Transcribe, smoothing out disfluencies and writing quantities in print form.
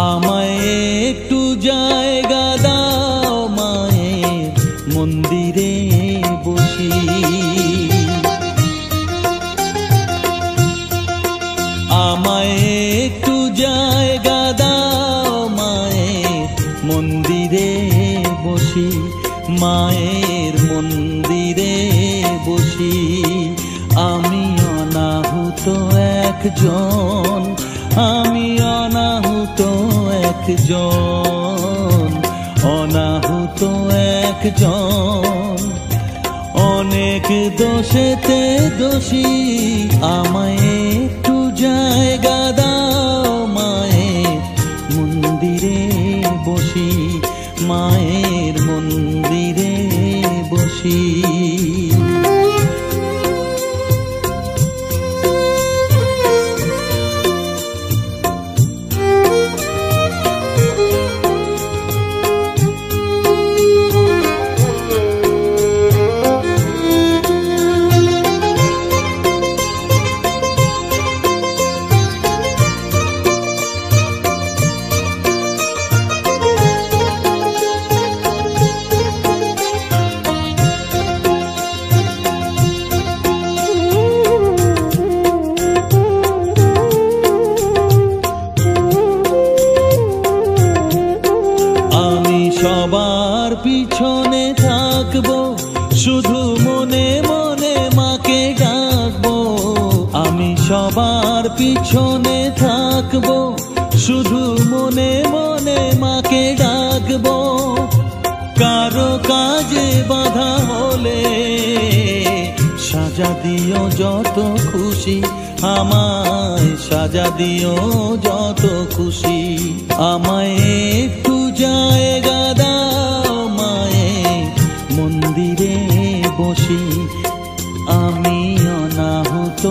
আমায় একটু জায়গা দাও মায়ের মন্দিরে বসি। আমায় একটু জায়গা দাও মায়ের মন্দিরে বসি, মায়ের মন্দিরে বসি। আমি অনাহুত একজন, আমি অনাহুত একজন, অনাহুত একজন। অনেক দোষেতে দোষী, আমায় একটু জায়গা দাও মায়ের মন্দিরে বসি, মায়ের মন্দিরে বসি। সবার পিছনে থাকবো, শুধু মনে মনে মাকে ডাকবো। আমি সবার পিছনে থাকবো, শুধু মনে মনে মাকে ডাকবো। কারো কাজে বাধা হলে সাজা দিও যত খুশি, আমায় সাজা দিও যত খুশি। আমায় একটু জায়গা দাও মায়ের মন্দিরে বসি, আমি অনাহুত